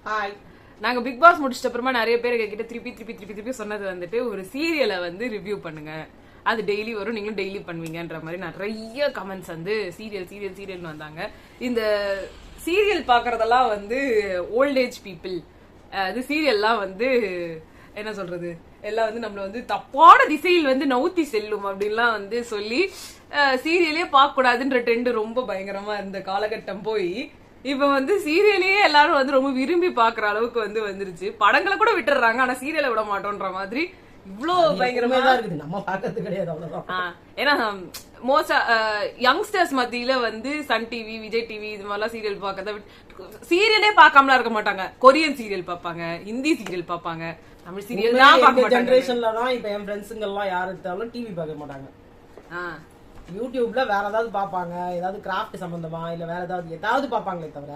Hi. நாங்க big pass முடிச்சிட்ட அப்புறமா நிறைய பேர் கிட்ட திருப்பி சொன்னது வந்துட்டு ஒரு சீரியலை வந்து ரிவ்யூ பண்ணுங்க, அது டெய்லி வரும், நீங்களும் டெய்லி பண்ணுவீங்கன்ற மாதிரி நிறைய கமெண்ட்ஸ் வந்து சீரியல்னு வந்தாங்க. இந்த சீரியல் பாக்குறதெல்லாம் வந்து ஓல்ட் ஏஜ் பீப்புள், அது சீரியல்லாம் வந்து என்ன சொல்றது, எல்லாம் வந்து நம்மள வந்து தப்பான திசையில் வந்து நவுத்தி செல்லும் அப்படின்லாம் வந்து சொல்லி சீரியலே பார்க்க கூடாதுன்ற ட்ரெண்ட் ரொம்ப பயங்கரமா இருந்த காலகட்டம் போய் இப்ப வந்து சீரியலையே எல்லாரும் வந்து ரொம்ப விரும்பி பாக்குற அளவுக்கு வந்து வந்துருச்சு. படங்களை கூட விட்டுறாங்க, ஆனா சீரியலை விட மாட்டோம்ன்ற மாதிரி இவ்வளவு பயங்கரமா தான் இருக்குது. நம்ம பாக்கிறது கிடையாது அவ்வளவுதான். ஏன்னா மோஸ்டா யங்ஸ்டர்ஸ் மத்தியில வந்து சன் டிவி, விஜய் டிவி இது மாதிரிலாம் சீரியல் பாக்கிறத சீரியலே பார்க்காமலாம் இருக்க மாட்டாங்க. கொரியன் சீரியல் பார்ப்பாங்க, ஹிந்தி சீரியல் பார்ப்பாங்க, தமிழ் சீரியல் தான் பார்க்க மாட்டாங்க. ஜெனரேஷன்ல தான் இப்ப என் ஃப்ரெண்ட்ஸுங்க எல்லாம் யாரு எடுத்தாலும் டிவி பார்க்க மாட்டாங்க. யூடியூப்ல வேற ஏதாவது பாப்பாங்க, ஏதாவது கிராஃப்ட் சம்பந்தமா இல்ல வேற ஏதாவது பாப்பாங்களே தவிர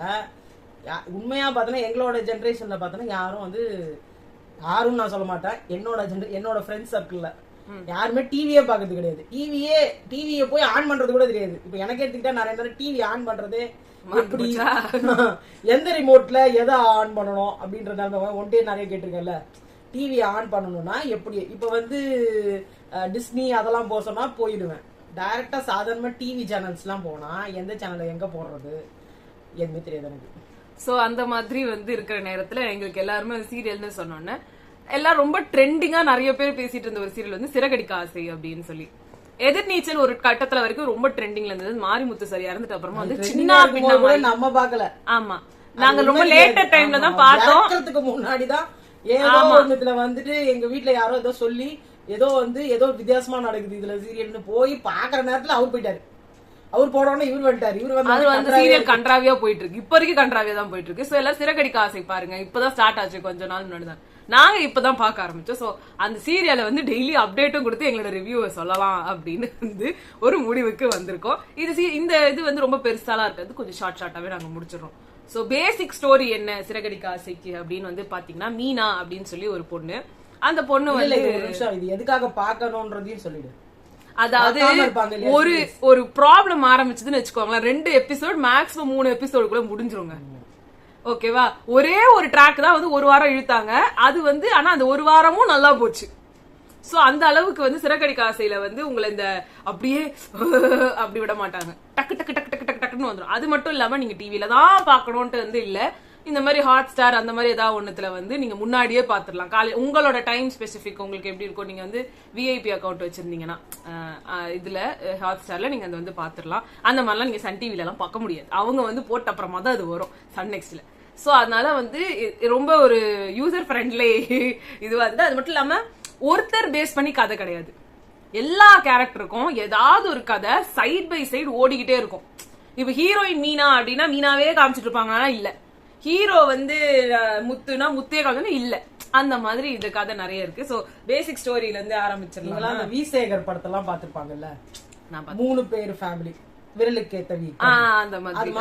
உண்மையா பார்த்தோன்னா எங்களோட ஜெனரேஷன்ல பார்த்தோன்னா யாரும் வந்து யாரும் நான் சொல்ல மாட்டேன், என்னோட ஃப்ரெண்ட்ஸ் சர்க்கிள்ல யாருமே டிவியே பாக்குறது கிடையாது. டிவியை போய் ஆன் பண்றது கூட தெரியாது. இப்ப எனக்கு எடுத்துக்கிட்டா நிறைய நேரம் டிவி ஆன் பண்றது எப்படி, எந்த ரிமோட்ல எதை ஆன் பண்ணணும் அப்படின்றத ஒன்டே நிறைய கேட்டிருக்கேன்ல. டிவி ஆன் பண்ணணும்னா எப்படி, இப்ப வந்து டிஸ்னி அதெல்லாம் போக சொன்னா போயிடுவேன். டைரக்டா சாதாரணமா டிவி சேனல்ஸ் எல்லாம் போனா எந்த சேனல்ல எங்க போடுறது எதுவுமே தெரியாது எனக்கு. சோ அந்த மாதிரி வந்து இருக்கிற நேரத்துல எங்களுக்கு எல்லாருமே சீரியல்னு சொன்னோன்னே எல்லாம் ரொம்ப ட்ரெண்டிங்கா நிறைய பேர் பேசிட்டு இருந்த ஒரு சீரியல் வந்து சிறகடிக்க ஆசை அப்படின்னு சொல்லி. எதிர்நீச்சல் ஒரு கட்டத்துல வரைக்கும் ரொம்ப ட்ரெண்டிங்ல இருந்தது. மாரிமுத்து சார் இறந்துட்டு அப்புறமா வந்து சின்ன நம்ம பாக்கல. ஆமா, நாங்க ரொம்ப லேட்டர் டைம்ல தான் பார்த்தோம். முன்னாடிதான் ஏதோ ஒண்ணுல வந்துட்டு எங்க வீட்டுல யாரோ ஏதோ சொல்லி ஏதோ வித்தியாசமா நடக்குது இதுல சீரியல்னு போய் பாக்குற நேரத்துல அவர் போயிட்டாரு. அவர் போடணும், இவர் வந்துட்டாரு. இவர் வந்து சீரியல் கன்றாவியா போயிட்டு இருக்கு, இப்ப வரைக்கும் கன்றாவியா தான் போயிட்டு இருக்கு. சோ எல்லாம் சிறகடிக்க ஆசை பாருங்க, இப்பதான் ஸ்டார்ட் ஆச்சு, கொஞ்ச நாள் முன்னாடிதான் நாங்க இப்பதான் பாக்க ஆரம்பிச்சோம். சோ அந்த சீரியலை வந்து டெய்லி அப்டேட்டும் கொடுத்து எங்களோட ரிவ்யூவை சொல்லலாம் அப்படின்னு வந்து ஒரு முடிவுக்கு வந்திருக்கோம். இந்த இது வந்து ரொம்ப பெருசாலாம் இருக்காது, கொஞ்சம் ஷார்ட்டாவே நாங்க முடிச்சிடறோம். சோ பேசிக் ஸ்டோரி என்ன சிறகடிக்க ஆசைக்கு அப்படின்னு வந்து பாத்தீங்கன்னா, மீனா அப்படின்னு சொல்லி ஒரு பொண்ணு. அந்த பொண்ணு வந்து இது எதுக்காக பாக்கணும்ன்றதையும் சொல்லிடு. அதாவது ஒரு ப்ராப்ளம் ஆரம்பிச்சதுன்னு வச்சுக்கோங்களேன், 2 எபிசோட் மேக்ஸிமம் 3 எபிசோடுக்குள்ள முடிஞ்சிருங்க. ஓகேவா, ஒரே ஒரு ட்ராக் தான் வந்து ஒரு வாரம் இழுத்தாங்க. அது வந்து ஆனா அந்த ஒரு வாரமும் நல்லா போச்சு. சோ அந்த அளவுக்கு வந்து சிறகடிக்க ஆசையில வந்து உங்களை இந்த அப்படியே அப்படி விட மாட்டாங்க, டக்கு டக்கு டக்கு டக்கு டக்கு டக்குன்னு வந்துடும். அது மட்டும் இல்லாம நீங்க டிவில தான் பாக்கணும்ட்டு வந்து இல்ல, இந்த மாதிரி ஹாட் ஸ்டார் அந்த மாதிரி ஏதாவது ஒண்ணுத்துல வந்து நீங்க முன்னாடியே பாத்துடலாம். காலை உங்களோட டைம் ஸ்பெசிபிக் உங்களுக்கு எப்படி இருக்கும், நீங்க வந்து விஐபி அக்கௌண்ட் வச்சிருந்தீங்கன்னா இதுல ஹாட் ஸ்டார்ல நீங்க அதை வந்து பாத்துடலாம். அந்த மாதிரிலாம் நீங்க சன் டிவில எல்லாம் பார்க்க முடியாது, அவங்க வந்து போட்ட அப்புறமா தான் அது வரும் சன் நெக்ஸ்ட்ல. சோ அதனால வந்து ரொம்ப ஒரு யூசர் ஃப்ரெண்ட்லி இது வந்து. அது மட்டும் இல்லாம ஒருத்தர் பேஸ் பண்ணி கதை கிடையாது, எல்லா கேரக்டருக்கும் ஏதாவது ஒரு கதை சைட் பை சைடு ஓடிக்கிட்டே இருக்கும். இப்ப ஹீரோயின் மீனா அப்படின்னா மீனாவே காமிச்சிட்டு இருப்பாங்கன்னா இல்ல, ஹீரோ வந்து முத்துனா முத்தே காமிச்சா இல்ல, அந்த மாதிரி இந்த கதை நிறைய இருக்கு. சோ பேசிக் ஸ்டோரியில இருந்து ஆரம்பிச்சிடலாம். அந்த விசேகர் படத்தெல்லாம் பாத்துருப்பாங்கல்ல, 3 பேர் ஃபேமிலி விரலுக்கு ஏத்த வீ, அந்த மாதிரி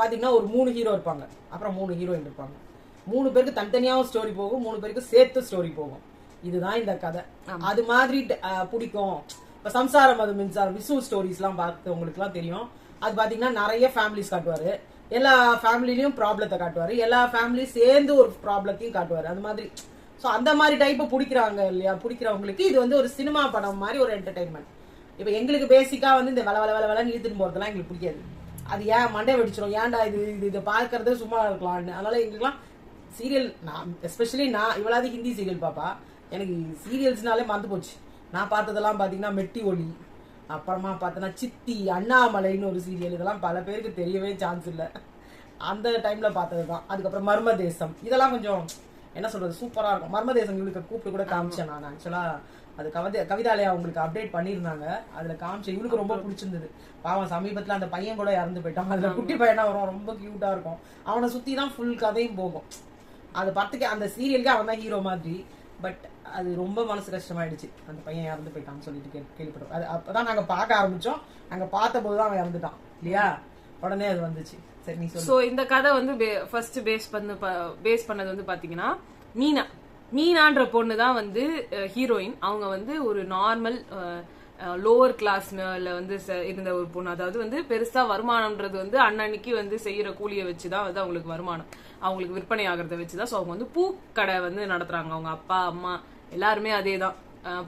பாத்தீங்கன்னா ஒரு 3 ஹீரோ இருப்பாங்க, அப்புறம் 3 ஹீரோயின் இருப்பாங்க. 3 பேருக்கு தனித்தனியாவும் ஸ்டோரி போகும், 3 பேருக்கு சேர்த்து ஸ்டோரி போகும். இதுதான் இந்த கதை. அது மாதிரி பிடிக்கும். இப்ப சம்சாரம் அது மின்சாரம் விசு ஸ்டோரிஸ் எல்லாம் பார்த்து உங்களுக்கு எல்லாம் தெரியும். அது பாத்தீங்கன்னா நிறைய ஃபேமிலிஸ் காட்டுவாரு, எல்லா ஃபேமிலிலயும் ப்ராப்ளத்தை காட்டுவாரு, எல்லா ஃபேமிலியும் சேர்ந்து ஒரு ப்ராப்ளத்தையும் காட்டுவாரு. அந்த மாதிரி சோ அந்த மாதிரி டைப் பிடிக்கிறாங்க இல்லையா, பிடிக்கிறவங்களுக்கு இது வந்து ஒரு சினிமா படம் மாதிரி ஒரு என்டர்டைன்மெண்ட். இப்ப எங்களுக்கு பேசிக்கா வந்து இந்த வேலை இழுத்துட்டு போறதெல்லாம் எங்களுக்கு பிடிக்காது. அது ஏன் மண்டை வெடிச்சிடும், ஏன்டா இதை பார்க்கறது சும்மா இருக்கலாம்னு. அதனால எங்களுக்குலாம் சீரியல், நான் எஸ்பெஷலி நான் இவ்வளவு ஹிந்தி சீரியல் பாப்பா, எனக்கு சீரியல்ஸ்னாலே மறந்து போச்சு. நான் பார்த்ததெல்லாம் பாத்தீங்கன்னா மெட்டி ஒலி, அப்புறமா பார்த்தோன்னா சித்தி, அண்ணாமலைன்னு ஒரு சீரியல், இதெல்லாம் பல பேருக்கு தெரியவே சான்ஸ் இல்லை, அந்த டைம்ல பார்த்ததுதான். அதுக்கப்புறம் மர்ம தேசம், இதெல்லாம் கொஞ்சம் என்ன சொல்றது சூப்பரா இருக்கும். மர்ம தேசம் இவளுக்கு கூப்பிட்டு கூட காமிச்சேன் நான். ஆக்சுவலா அது கவிதாலயா உங்களுக்கு அப்டேட் பண்ணிருந்தாங்க, அதுல காமிச்சேன். இவளுக்கு ரொம்ப பிடிச்சிருந்தது. பாவம் சமீபத்துல அந்த பையன் கூட இறந்து போயிட்டான். அதுல குட்டி பையனா வரும், ரொம்ப கியூட்டா இருக்கும். அவனை சுத்தி தான் ஃபுல் கதையும் போகும். அது பார்த்துக்க அந்த சீரியலுக்கு அவன் தான் ஹீரோ மாதிரி. பட் அது ரொம்ப மனசு கஷ்டமாயிடுச்சு, அந்த பையன் இறந்து போயிட்டான்னு சொல்லிட்டு கேள்விப்பட்டோம். அது அப்பதான் நாங்க பார்க்க ஆரம்பிச்சோம். நாங்க பார்த்த போதுதான் அவன் இறந்துட்டான் இல்லையா, உடனே அது வந்துச்சு. சரி நீ சொல்லு. சோ இந்த கதை வந்து ஃபர்ஸ்ட் பேஸ் பண்ணது வந்து பாத்தீங்கன்னா மீனான்ற பொண்ணு தான் வந்து ஹீரோயின். அவங்க வந்து ஒரு நார்மல் லோவர் கிளாஸ்ல வந்து இருந்த ஒரு பொண்ணு. அதாவது வந்து பெருசா வருமானம்ன்றது வந்து அன்னன்னைக்கு வந்து செய்யற கூலியை வச்சுதான் வந்து அவங்களுக்கு வருமானம், அவங்களுக்கு விற்பனை ஆகிறத வச்சுதான். ஸோ அவங்க வந்து பூக்கடை வந்து நடத்துறாங்க. அவங்க அப்பா அம்மா எல்லாருமே அதேதான்,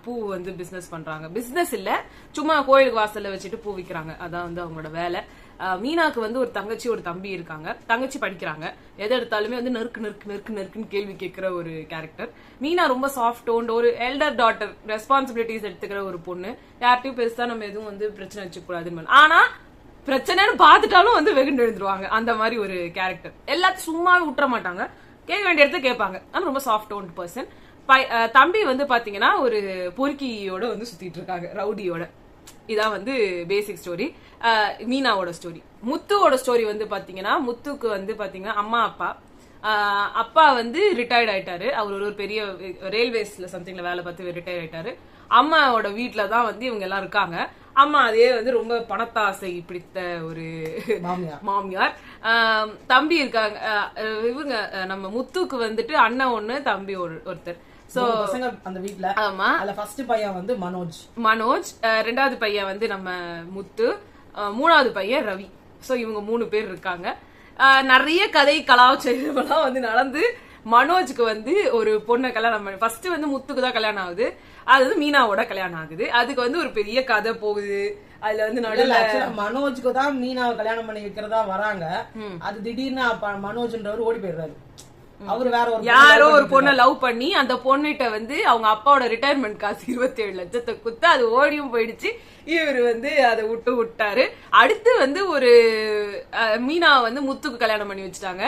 பூ வந்து பிசினஸ் பண்றாங்க. பிசினஸ் இல்ல, சும்மா கோயிலுக்கு வாசல்ல வச்சுட்டு பூ விற்கிறாங்க. அதான் வந்து அவங்களோட வேலை. மீனாக்கு வந்து ஒரு தங்கச்சி ஒரு தம்பி இருக்காங்க. தங்கச்சி படிக்கிறாங்க. எதை எடுத்தாலுமே வந்து நெருக்குன்னு கேள்வி கேட்கிற ஒரு கேரக்டர். மீனா ரொம்ப சாஃப்ட் டோன், ஒரு எல்டர் டாட்டர், ரெஸ்பான்சிபிலிட்டிஸ் எடுத்துக்கிற ஒரு பொண்ணு. யார்ட்டையும் பெருசா நம்ம எதுவும் வந்து பிரச்சனை வச்சுக்க கூடாதுன்னு. ஆனா பிரச்சனைன்னு பாத்துட்டாலும் வந்து வெகுண்டு எழுந்துருவாங்க. அந்த மாதிரி ஒரு கேரக்டர். எல்லாத்தையும் சும்மாவே விட்டுற மாட்டாங்க, கேட்க வேண்டிய இடத்த கேட்பாங்க. அது ரொம்ப சாஃப்ட் டோன் பர்சன். தம்பி வந்து பாத்தீங்கன்னா ஒரு பொறுக்கியோட வந்து சுத்திட்டு இருக்காங்க, ரவுடியோட. இதான் வந்து பேசிக் ஸ்டோரி. மீனாவோட ஸ்டோரி. முத்துவோட ஸ்டோரி வந்து பாத்தீங்கன்னா, முத்துக்கு வந்து பாத்தீங்கன்னா அம்மா அப்பா வந்து ரிட்டையர்ட் ஆயிட்டாரு. அவர் ஒரு பெரிய ரயில்வேஸ்ல சம்திங்ல வேலை பார்த்து ரிட்டையர் ஆயிட்டாரு. அம்மாவோட வீட்டுல தான் வந்து இவங்க எல்லாம் இருக்காங்க. அம்மா அதே வந்து ரொம்ப பணத்தாசை பிடித்த ஒரு மாமியார். தம்பி இருக்காங்க. இவங்க நம்ம முத்துக்கு வந்துட்டு அண்ணன் ஒண்ணு, தம்பி ஒருத்தர். அந்த வீட்ல ஆமா, அதுல ஃபர்ஸ்ட் பையன் வந்து மனோஜ், ரெண்டாவது பையன் வந்து நம்ம முத்து, மூணாவது பையன் ரவி. சோ இவங்க 3 பேர் இருக்காங்க. நிறைய கதை கலாச்சாரம் வந்து நடந்து மனோஜுக்கு வந்து ஒரு பொண்ணை கல்யாணம் பண்ணி, ஃபர்ஸ்ட் வந்து முத்துக்கு தான் கல்யாணம் ஆகுது. அது வந்து மீனாவோட கல்யாணம் ஆகுது. அதுக்கு வந்து ஒரு பெரிய கதை போகுது. அதுல வந்து நடுவுல மனோஜுக்கு தான் மீனாவை கல்யாணம் பண்ணி வைக்கிறதா வராங்க. அது திடீர்னு மனோஜ்ன்றவர் ஓடி போயிடுறாரு. அவரு வேற ஒரு யாரோ ஒரு பொண்ணை லவ் பண்ணி அந்த பொண்ணுகிட்ட வந்து அவங்க அப்பாவோட ரிட்டையர்மெண்ட் காசு 27 லட்சத்தை குத்து அது ஓடியும் போயிடுச்சு. இவரு வந்து அதை விட்டாரு. அடுத்து வந்து ஒரு மீனா வந்து முத்துக்கு கல்யாணம் பண்ணி வச்சுட்டாங்க.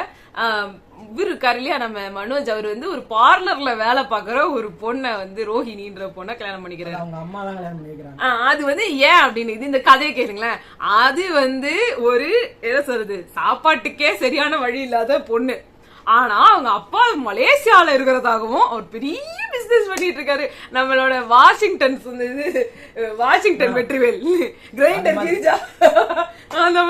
இவரு இருக்காரு இல்லையா நம்ம மனோஜ், அவர் வந்து ஒரு பார்லர்ல வேலை பாக்குற ஒரு பொண்ணை வந்து ரோஹிணின்ற பொண்ணை கல்யாணம் பண்ணிக்கிறாரு. அவங்க அம்மா தான் கல்யாணம் பண்ணிக்கிறாங்க. அது வந்து ஏன் அப்படின்னு இது இந்த கதையை கேளுங்களேன். அது வந்து ஒரு என்ன சொல்றது, சாப்பாட்டுக்கே சரியான வழி இல்லாத பொண்ணு. ஆனா அவங்க அப்பா மலேசியால இருக்கிறதாகவும் அவர் பெரிய பிசினஸ் பண்ணிட்டு இருக்காரு. நம்மளோட வாஷிங்டன் வெற்றிவேல், கிரைண்டர் கிரிஜா, அந்த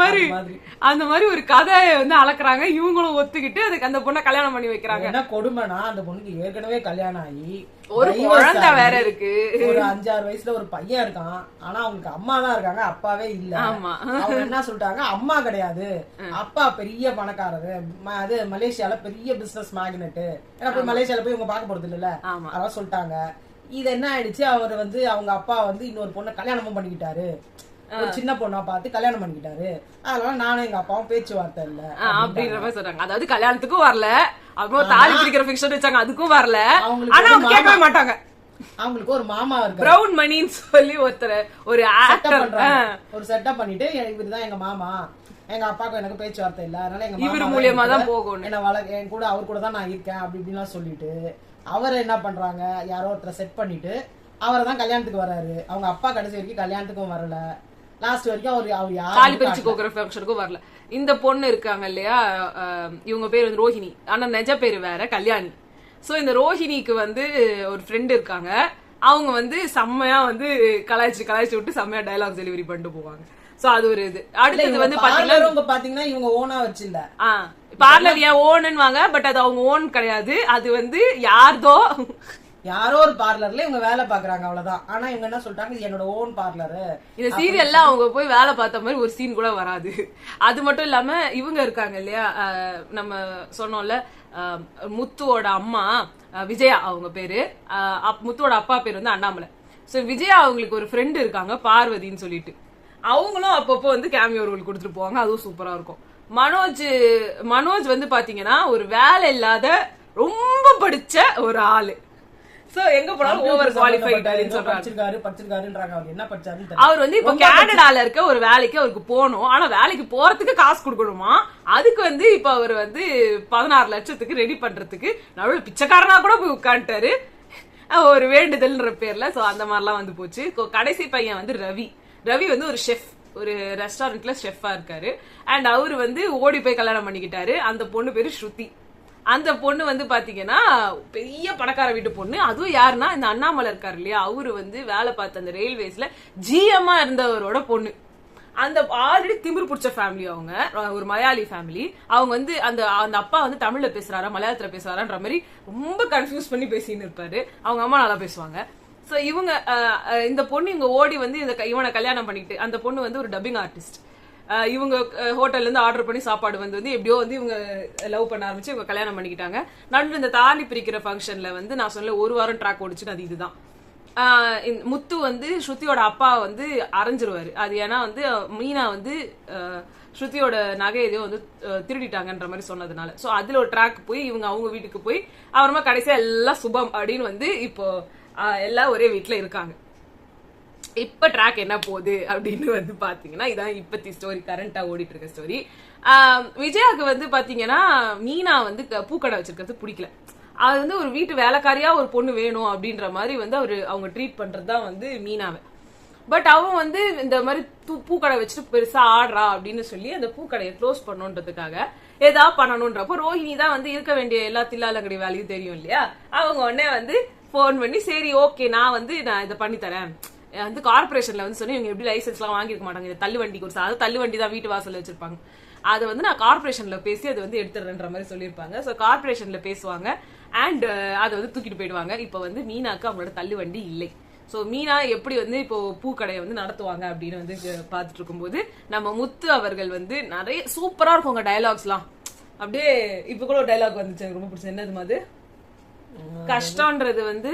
மாதிரி ஒரு கதையை வந்து அளக்குறாங்க. இவங்களும் ஒத்துக்கிட்டு அதுக்கு அந்த பொண்ணை கல்யாணம் பண்ணி வைக்கிறாங்க. என்ன கொடுமைனா, அந்த பொண்ணுக்கு ஏற்கனவே கல்யாணம் ஆகி ஒரு குழந்தை வேற இருக்கு. ஒரு 5-6 வயசுல ஒரு பையன் இருக்கான். ஆனா அவங்களுக்கு அம்மா தான் இருக்காங்க, அப்பாவே இல்ல. அவங்க என்ன சொல்லிட்டாங்க, அம்மா கிடையாது, அப்பா பெரிய பணக்காரரு, அது மலேசியால பெரிய பிசினஸ் மேக்னெட். ஏன்னா போய் மலேசியால போய் இவங்க பார்க்க போறது இல்ல, அதான் சொல்லிட்டாங்க. இது என்ன ஆயிடுச்சு, அவர் வந்து அவங்க அப்பா வந்து இன்னொரு பொண்ணை கல்யாணமும் பண்ணிக்கிட்டாரு. ஒரு சின்ன பொண்ணா பார்த்து கல்யாணம் பண்ணிக்கிட்டாரு. அதனால நானும் எங்க அப்பாவும் பேச்சுவார்த்தை இல்ல அப்படின்ற மாதிரி சொல்றாங்க. அதாவது கல்யாணத்துக்கும் வரல, அவங்க தாலி பிடிக்கிற ஃபிக்ஷன் வச்சாங்க, அதுக்கும் வரல. ஆனா அவங்க கேட்கவே மாட்டாங்க. அவங்களுக்கு ஒரு மாமா இருக்கு, பிரவுன் மணின்னு சொல்லி ஒருத்தர் ஒரு ஆக்டர் ஒரு செட்டப் பண்ணிட்டு, இவருதான் எங்க மாமா, எங்க அப்பாவுக்கு எனக்கு பேச்சுவார்த்தை இல்ல, அதனால எங்க இவரு மூலியமா தான் போகும், என்ன என் கூட அவர் கூட தான் நான் இருக்கேன் அப்படி இப்படின்லாம் சொல்லிட்டு அவரை என்ன பண்றாங்க, யாரோ ஒருத்தரை செட் பண்ணிட்டு அவரை தான் கல்யாணத்துக்கு வராரு. அவங்க அப்பா கடைசி வரைக்கும் கல்யாணத்துக்கும் வரல. லாஸ்ட் வரைக்கும் அவர் தாலி பிரிச்சு கோக்குற ஃபங்க்ஷனுக்கும் வரல. இந்த பொண்ணு இருக்காங்க இல்லையா, இவங்க பேர் வந்து ரோஹிணி, ஆனா நிஜ பேரு வேற, கல்யாணி. சோ இந்த ரோஹிணிக்கு வந்து ஒரு ஃப்ரெண்ட் இருக்காங்க. அவங்க வந்து செம்மையா வந்து கலாய்ச்சி விட்டு செம்மையா டயலாக் டெலிவரி பண்ணிட்டு போவாங்க. சோ அது ஒரு இது. அடுத்தது வந்து பாத்தீங்கன்னா இவங்க ஓனா வச்சில்ல, பார்லர் ஏன் ஓன்னு வாங்க, பட் அது அவங்க ஓன் கிடையாது. அது வந்து யாரோ ஒரு பார்லர்ல இவங்க வேலை பாக்குறாங்க, அவ்வளவுதான். ஆனா இவங்க என்ன சொல்லிட்டாங்க, என்னோட ஓன் பார்லர். இந்த சீரியல்ல அவங்க போய் வேலை பார்த்த மாதிரி ஒரு சீன் கூட வராது. அது மட்டும் இல்லாம இவங்க இருக்காங்க இல்லையா, நம்ம சொன்னோம்ல முத்துவோட அம்மா விஜயா, அவங்க பேரு. முத்துவோட அப்பா பேர் வந்து அண்ணாமலை. சோ விஜயா அவங்களுக்கு ஒரு ஃப்ரெண்ட் இருக்காங்க பார்வதின்னு சொல்லிட்டு, அவங்களும் அப்பப்போ வந்து கேமியோ ரோல் கொடுத்துட்டு போவாங்க. அதுவும் சூப்பரா இருக்கும். மனோஜ் வந்து பாத்தீங்கன்னா ஒரு வேலை இல்லாத ரொம்ப படிச்ச ஒரு ஆளு. சோ எங்க போனாலும் ஓவர் குவாலிஃபைட் அவர் வந்து இப்ப கனடால இருக்க ஒரு வேலைக்கு அவருக்கு போகணும். ஆனா வேலைக்கு போறதுக்கு காசு கொடுக்கணுமா, அதுக்கு வந்து இப்ப அவர் வந்து 16 லட்சத்துக்கு ரெடி பண்றதுக்கு நடுவில் பிச்சைக்காரனா கூட போய் உட்காந்துட்டாரு, ஒரு வேண்டுதல்ன்ற பேர்ல. சோ அந்த மாதிரிலாம் வந்து போச்சு. கடைசி பையன் வந்து ரவி வந்து ஒரு ஷெஃப், ஒரு ரெஸ்டாரண்ட்ல ஷெஃபா இருக்காரு. அண்ட் அவரு வந்து ஓடி போய் கல்யாணம் பண்ணிக்கிட்டாரு. அந்த பொண்ணு பேரு ஸ்ருதி. அந்த பொண்ணு வந்து பாத்தீங்கன்னா பெரிய பணக்கார வீட்டு பொண்ணு. அதுவும் யாருன்னா இந்த அண்ணாமலை இருக்காரு இல்லையா, அவரு வந்து வேலை பார்த்த அந்த ரயில்வேஸ்ல ஜிஎம்மா இருந்தவரோட பொண்ணு. அந்த ஆல்ரெடி திமிர் பிடிச்ச ஃபேமிலி, அவங்க ஒரு மலையாளி ஃபேமிலி. அவங்க வந்து அந்த அப்பா வந்து தமிழ்ல பேசுறாரா மலையாளத்துல பேசுறாரான்ற மாதிரி ரொம்ப கன்ஃபியூஸ் பண்ணி பேசின்னு இருப்பாரு. அவங்க அம்மா நல்லா பேசுவாங்க. சோ இவங்க இந்த பொண்ணு இவங்க ஓடி வந்து இவனை கல்யாணம் பண்ணிட்டு, அந்த பொண்ணு வந்து ஒரு டப்பிங் ஆர்டிஸ்ட். இவங்க ஹோட்டல்ல இருந்து ஆர்டர் பண்ணி சாப்பாடு வந்து எப்படியோ வந்து இவங்க லவ் பண்ண ஆரம்பிச்சு இவங்க கல்யாணம் பண்ணிக்கிட்டாங்க. நடுவில் இந்த தாலி பிரிக்கிற ஃபங்க்ஷன்ல வந்து நான் சொல்ல ஒரு வாரம் ட்ராக் ஓடிச்சுன்னு அது இதுதான். முத்து வந்து ஸ்ருதியோட அப்பா வந்து அரைஞ்சிருவாரு. அது ஏன்னா வந்து மீனா வந்து ஸ்ருதியோட நகை எதையோ வந்து திருடிட்டாங்கன்ற மாதிரி சொன்னதுனால. சோ அதுல ஒரு ட்ராக் போய் இவங்க அவங்க வீட்டுக்கு போய் அப்புறமா கடைசியா எல்லாம் சுபம் அப்படின்னு வந்து இப்போ எல்லாம் ஒரே வீட்டுல இருக்காங்க. இப்ப ட்ராக் என்ன போகுது அப்படின்னு வந்து பாத்தீங்கன்னா இதான் இப்பத்தி ஸ்டோரி, கரண்டா ஓடிட்டு இருக்க ஸ்டோரி. விஜயாவுக்கு வந்து பாத்தீங்கன்னா மீனா வந்து பூக்கடை வச்சிருக்கிறது பிடிக்கல. அது வந்து ஒரு வீட்டு வேலைக்காரியா ஒரு பொண்ணு வேணும் அப்படின்ற மாதிரி வந்து அவங்க ட்ரீட் பண்றதுதான் வந்து மீனாவை. பட் அவன் வந்து இந்த மாதிரி பூக்கடை வச்சுட்டு பெருசா ஆடுறா அப்படின்னு சொல்லி அந்த பூக்கடையை க்ளோஸ் பண்ணணுன்றதுக்காக ஏதாவது பண்ணணும்ன்றப்போ ரோஹிணி தான் வந்து இருக்க வேண்டிய எல்லா தில்லாலங்கடி வேலையும் தெரியும் இல்லையா. அவங்க உடனே வந்து போன் பண்ணி சரி ஓகே நான் இதை பண்ணி தரேன் வந்து கார்பரேஷன்ல வந்து சொன்னேன். இவங்க எப்படி லைசன்ஸ் எல்லாம் வாங்கிருக்க மாட்டாங்க, இந்த தள்ளு வண்டிக்கு ஒரு தள்ளு வண்டி தான் வீட்டு வாசல்ல வச்சிருப்பாங்க. அதை வந்து நான் கார்பரேஷன்ல பேசி அதை வந்து எடுத்துறேன்ற மாதிரி சொல்லியிருப்பாங்க. ஸோ கார்பரேஷன்ல பேசுவாங்க அண்ட் அதை வந்து தூக்கிட்டு போயிடுவாங்க. இப்போ வந்து மீனாக்கு அவங்களோட தள்ளு வண்டி இல்லை. சோ மீனா எப்படி வந்து இப்போ பூக்கடையை வந்து நடத்துவாங்க அப்படின்னு வந்து பாத்துட்டு இருக்கும்போது நம்ம முத்து அவர்கள் வந்து நிறைய சூப்பரா இருக்கும் உங்க டயலாக்ஸ் எல்லாம். அப்படியே இப்ப கூட ஒரு டயலாக் வந்துச்சு ரொம்ப பிடிச்சது. என்னது அது? கஷ்டம்ன்றது வந்து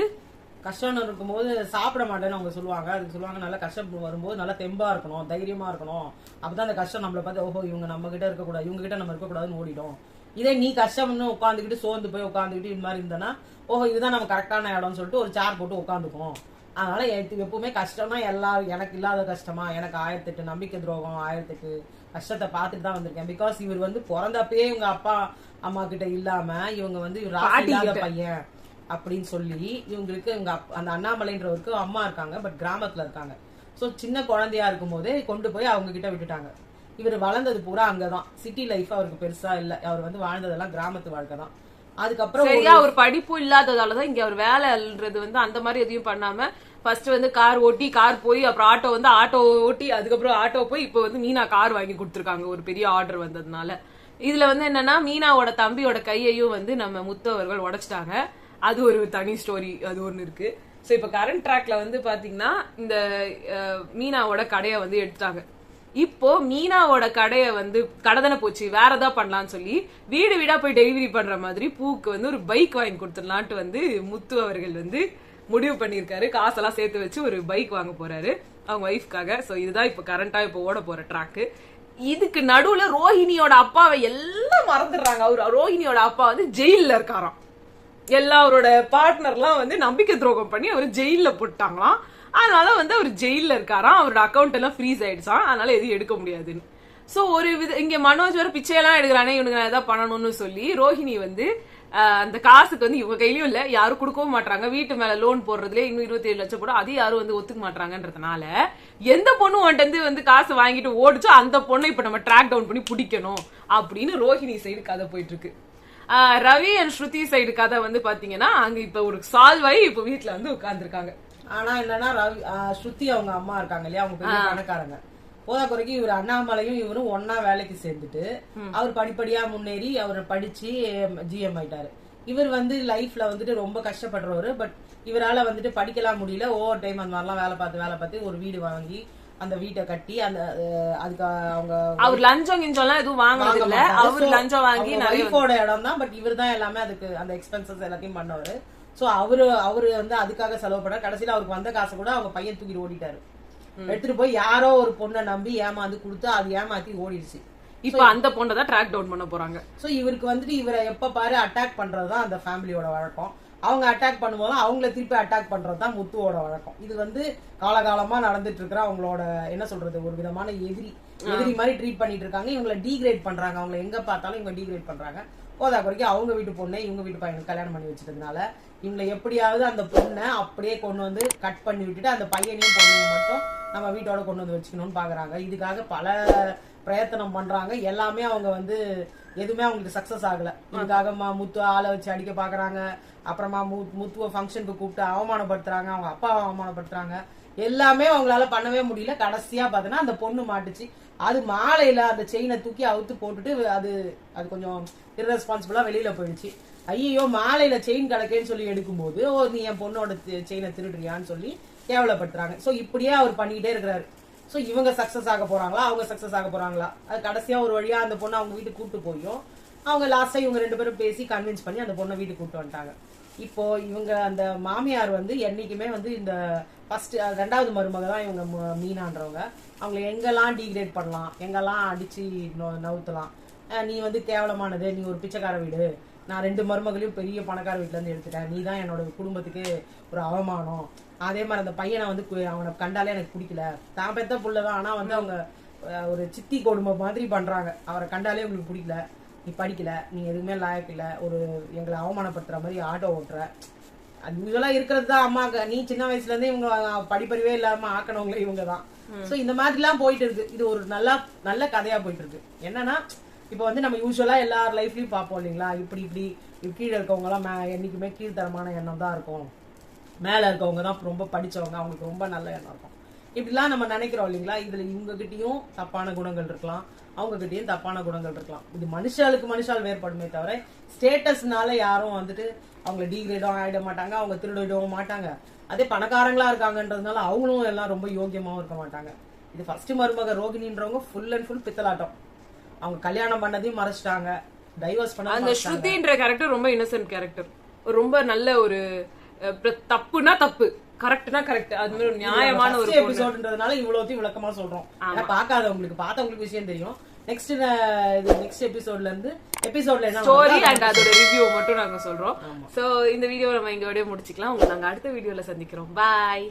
கஷ்டம் இருக்கும்போது சாப்பிட மாட்டேன்னு அவங்க சொல்லுவாங்க. அதுக்கு சொல்லுவாங்க நல்லா கஷ்டம் வரும்போது நல்லா தெம்பா இருக்கணும், தைரியமா இருக்கணும். அப்பதான் அந்த கஷ்டம் நம்மளை பார்த்து ஓஹோ இவங்க நம்ம கிட்ட இருக்கக்கூடாது, இவங்க கிட்ட நம்ம இருக்கக்கூடாதுன்னு ஓடிடும். இதே நீ கஷ்டம்னு உட்காந்துக்கிட்டு சோர்ந்து போய் உட்காந்துக்கிட்டு இந்த மாதிரி இருந்தனா ஓஹோ இதுதான் நம்ம கரெக்டான இடம்னு சொல்லிட்டு ஒரு சேர் போட்டு உட்காந்துக்கும். அதனால எப்பவுமே கஷ்டம்னா எல்லாரும் எனக்கு இல்லாத கஷ்டமா, எனக்கு 1008 நம்பிக்கை துரோகம் 1008 கஷ்டத்தை பார்த்துட்டு தான் வந்திருக்கேன். பிகாஸ் இவர் வந்து பிறந்தப்பே இவங்க அப்பா அம்மா கிட்ட இல்லாம இவங்க வந்து இவர் பையன் அப்படின்னு சொல்லி இவங்களுக்கு அந்த அண்ணாமலைன்றவருக்கு அம்மா இருக்காங்க, பட் கிராமத்துல இருக்காங்க. சோ சின்ன குழந்தையா இருக்கும் போதே கொண்டு போய் அவங்க கிட்ட விட்டுட்டாங்க. இவர் வளர்ந்தது பூரா அங்கதான், சிட்டி லைஃப் அவருக்கு பெருசா இல்ல. அவர் வந்து வாழ்ந்ததெல்லாம் கிராமத்து வாழ்க்கை தான். அதுக்கப்புறம் சரியா ஒரு படிப்பு இல்லாததாலதான் இங்க அவர் வேலைன்றது வந்து அந்த மாதிரி எதையும் பண்ணாம ஃபர்ஸ்ட் வந்து கார் ஓட்டி கார் போய் அப்புறம் ஆட்டோ ஓட்டி அதுக்கப்புறம் ஆட்டோ போய் இப்போ வந்து மீனா கார் வாங்கி கொடுத்துருக்காங்க ஒரு பெரிய ஆர்டர் வந்ததுனால. இதுல வந்து என்னன்னா மீனாவோட தம்பியோட கையையும் வந்து நம்ம முத்து அவர்கள் உடைச்சிட்டாங்க. அது ஒரு தனி ஸ்டோரி, அது ஒண்ணு இருக்கு. சோ இப்ப கரண்ட் ட்ராக்ல வந்து பாத்தீங்கன்னா இந்த மீனாவோட கடையை வந்து எடுத்துட்டாங்க. இப்போ மீனாவோட கடையை வந்து கடதனை போச்சு வேற ஏதாவது பண்ணலாம்னு சொல்லி வீடு வீடா போய் டெலிவரி பண்ற மாதிரி பூக்கு வந்து ஒரு பைக் வாங்கி கொடுத்துடலான்ட்டு வந்து முத்து அவர்கள் வந்து முடிவு பண்ணிருக்காரு. காசெல்லாம் சேர்த்து வச்சு ஒரு பைக் வாங்க போறாரு அவங்க ஒய்ஃப்காக. சோ இதுதான் இப்ப கரண்டா இப்ப ஓட போற ட்ராக்கு. இதுக்கு நடுவுல ரோஹிணியோட அப்பாவை எல்லாம் மறந்துடுறாங்க. அவர் ரோஹிணியோட அப்பா வந்து ஜெயில இருக்காராம். எல்லாரோட பார்ட்னர்லாம் வந்து நம்பிக்கை துரோகம் பண்ணி அவர் ஜெயில போட்டாங்களாம். அதனால வந்து அவர் ஜெயில இருக்காராம். அவரோட அக்கௌண்ட் எல்லாம் ஃப்ரீஸ் ஆயிடுச்சான். அதனால எதுவும் எடுக்க முடியாதுன்னு. சோ ஒரு இங்க மனோஜ் வர பிச்சையெல்லாம் எடுக்கிறானே இவனுக்கு நான் ஏதாவது பண்ணணும்னு சொல்லி ரோஹிணி வந்து அந்த காசுக்கு வந்து இவங்க கையிலயும் இல்ல, யாரும் கொடுக்கவும் மாட்டாங்க. வீட்டு மேல லோன் போடுறதுல இன்னும் 27 லட்சம் போடும், அது யாரும் வந்து ஒத்துக்க மாட்டாங்கன்றதுனால எந்த பொண்ணு வந்துட்டு வந்து காசு வாங்கிட்டு ஓடிச்சோ அந்த பொண்ணை இப்ப நம்ம ட்ராக் டவுன் பண்ணி பிடிக்கணும் அப்படின்னு ரோஹிணி சைடு கதை போயிட்டு இருக்கு. ரவி அண்ட் ஸ்ருதி சைடு கதை வந்து பாத்தீங்கன்னா அங்க இப்ப ஒரு சால்வ் ஆகி இப்ப வீட்டுல வந்து உட்கார்ந்துருக்காங்க. ஆனா என்னன்னா ஸ்ருதி அவங்க அம்மா இருக்காங்க இல்லையா, அவங்க பெரிய பணக்காரங்க. போதா குறைக்கு இவர் அண்ணாமலையும் இவரும் ஒன்னா வேலைக்கு சேர்ந்துட்டு அவர் படிப்படியா முன்னேறி அவர் படிச்சு ஜிஎம் ஆயிட்டாரு. இவர் வந்து லைஃப்ல வந்துட்டு ரொம்ப கஷ்டப்படுறவரு. பட் இவரால வந்துட்டு படிக்கலாம் முடியல. ஓவர் டைம் அந்த மாதிரிலாம் வேலை பார்த்து ஒரு வீடு வாங்கி அந்த வீட்டை கட்டி அந்த அதுக்கு அவங்க அவர் லஞ்சம் கிஞ்சம்லாம் எதுவும் வாங்குறது இல்ல, அவர் லஞ்சம் வாங்கி லைஃபோட இடம் தான். பட் இவர் தான் எல்லாமே அதுக்கு அந்த எக்ஸ்பென்சஸ் எல்லாத்தையும் பண்ணவர். சோ அவரு வந்து அதுக்காக செலவு பண்ண கடைசியில அவருக்கு வந்த காசை கூட அவங்க பையன் தூக்கிட்டு ஓடிட்டாரு. எடுத்துட்டு போய் யாரோ ஒரு பொண்ணை நம்பி ஏமாந்து கொடுத்து அது ஏமாத்தி ஓடிடுச்சு. இப்ப அந்த பொண்ணை தான் ட்ராக் டவுன் பண்ண போறாங்க. சோ இவருக்கு வந்துட்டு இவரை எப்ப பாரு அட்டாக் பண்றதுதான் அந்த ஃபேமிலியோட வழக்கம். அவங்க அட்டாக் பண்ணும்போது அவங்கள திருப்பி அட்டாக் பண்றதுதான் முத்துவோட வழக்கம். இது வந்து காலகாலமா நடந்துட்டு இருக்கிற அவங்களோட என்ன சொல்றது ஒரு விதமான எதிரி மாதிரி ட்ரீட் பண்ணிட்டு இருக்காங்க. இவங்களை டீக்ரேட் பண்றாங்க. அவங்களை எங்க பார்த்தாலும் இவங்க டீக்ரேட் பண்றாங்க. போதா குறைக்கு அவங்க வீட்டு பொண்ணை இவங்க வீட்டு பையனுக்கு கல்யாணம் பண்ணி வச்சிட்டதுனால இவங்களை எப்படியாவது அந்த பொண்ணை அப்படியே கொண்டு வந்து கட் பண்ணி விட்டுட்டு அந்த பையனையும் பொண்ணையும் மட்டும் நம்ம வீட்டோட கொண்டு வந்து வச்சுக்கணும்னு பாக்குறாங்க. இதுக்காக பல பிரயத்தனம் பண்றாங்க. எல்லாமே அவங்க வந்து எதுவுமே அவங்களுக்கு சக்சஸ் ஆகல. இதுக்காக முத்து ஆளை வச்சு அடிக்க பாக்குறாங்க. அப்புறமா முத்துவ ஃபங்க்ஷனுக்கு கூப்பிட்டு அவமானப்படுத்துறாங்க, அவங்க அப்பாவை அவமானப்படுத்துறாங்க. எல்லாமே அவங்களால பண்ணவே முடியல. கடைசியா பாத்தீங்கன்னா அந்த பொண்ணு மாட்டுச்சு. அது மாலையில அந்த செயினை தூக்கி அவுத்து போட்டுட்டு அது கொஞ்சம் irresponsible-ஆ வெளியில போயிடுச்சு. ஐயோ மாலையில செயின் கிடக்கேன்னு சொல்லி எடுக்கும்போது நீ என் பொண்ணோட செயினை திருடுறியான்னு சொல்லி கேவலப்படுத்துறாங்க. சோ இப்படியே அவர் பண்ணிக்கிட்டே இருக்கிறாரு. சோ இவங்க சக்சஸ் ஆக போறாங்களா, அவங்க சக்சஸ் ஆக போறாங்களா? அது கடைசியா ஒரு வழியா அந்த பொண்ணை அவங்க வீட்டுக்கு கூப்பிட்டு போயும் அவங்க லாஸ்டா இவங்க 2 பேரும் பேசி கன்வின்ஸ் பண்ணி அந்த பொண்ணை வீட்டுக்கு கூப்பிட்டு வந்துட்டாங்க. இப்போ இவங்க அந்த மாமியார் வந்து என்னைக்குமே வந்து இந்த ஃபர்ஸ்ட் 2வது மருமக தான் இவங்க மீனான்றவங்க. அவங்களை எங்கெல்லாம் டீக்ரேட் பண்ணலாம், எங்கெல்லாம் அடிச்சு நவுத்தலாம். நீ வந்து கேவலமானது, நீ ஒரு பிச்சைக்கார வீடு, நான் 2 மருமகளையும் பெரிய பணக்கார வீட்டுல இருந்து எடுத்துட்டேன், நீ தான் என்னோட குடும்பத்துக்கு ஒரு அவமானம். அதே மாதிரி அந்த பையனை வந்து அவனை கண்டாலே எனக்கு பிடிக்கல, தான் பெத்த புள்ளதான், ஆனா வந்து அவங்க ஒரு சித்தி கொடுமை மாதிரி பண்றாங்க. அவரை கண்டாலே உங்களுக்கு பிடிக்கல, நீ படிக்கல, நீ எதுவுமே லாயக்கு இல்ல, ஒரு எங்களை அவமானப்படுத்துற மாதிரி ஆட்டோ ஓட்டுற. அது யூஸ்வலா இருக்கிறது தான் அம்மாக்கு. நீ சின்ன வயசுல இருந்தே இவங்க படிப்பறிவே இல்லாம ஆக்கணவங்களே இவங்க தான். சோ இந்த மாதிரி எல்லாம் போயிட்டு இருக்கு. இது ஒரு நல்ல கதையா போயிட்டு இருக்கு. என்னன்னா இப்ப வந்து நம்ம யூஸ்வலா எல்லார் லைஃப்லயும் பாப்போம் இல்லைங்களா, இப்படி கீழே இருக்கவங்க எல்லாம் என்னைக்குமே கீழ்த்தரமான எண்ணம் தான் இருக்கும், மேல இருக்கவங்க தான் ரொம்ப படிச்சவங்க, அவங்களுக்கு ரொம்ப நல்ல எண்ணம் இருக்கும், இப்படிலாம் நம்ம நினைக்கிறோம் இல்லைங்களா. இதுல இவங்க கிட்டயும் தப்பான குணங்கள் இருக்கலாம், அவங்க கிட்டயும் தப்பான குணங்கள் இருக்கலாம். இது மனுஷால் வேறுபடுமே தவிர ஸ்டேட்டஸ்னால யாரும் வந்துட்டு அவங்களை டீக்ரேடும் ஆயிட மாட்டாங்க, அவங்க திருடிடவும் மாட்டாங்க. அதே பணக்காரங்களா இருக்காங்கன்றதுனால அவங்களும் எல்லாம் ரொம்ப யோகியமாவும் இருக்க மாட்டாங்க. இது ஃபர்ஸ்ட் மருமக ரோகிணின்றவங்க ஃபுல் அண்ட் ஃபுல் பித்தலாட்டம். அவங்க கல்யாணம் பண்ணதையும் மறைச்சிட்டாங்க, டைவர்ஸ் பண்ண. அந்த ஸ்ருதின்ற கேரக்டர் ரொம்ப இன்னசென்ட் கேரக்டர், ரொம்ப நல்ல ஒரு தப்புனா தப்பு, கரெக்ட்னா கரெக்ட், அது மாதிரி ஒரு நியாயமான ஒரு எபிசோட்ன்றதுனால இவ்வளவுத்தையும் விளக்கமா சொல்றோம். ஆனா பார்த்தவங்களுக்கு விஷயம் தெரியும். நெக்ஸ்ட் எபிசோட்ல என்ன ஸ்டோரி அண்ட் அதோட ரிவ்யூ மட்டும் நாங்க சொல்றோம். சோ இந்த வீடியோ நம்ம இங்க முடிச்சுக்கலாம். உங்களுக்கு நாங்க அடுத்த வீடியோல சந்திக்கிறோம். பாய்.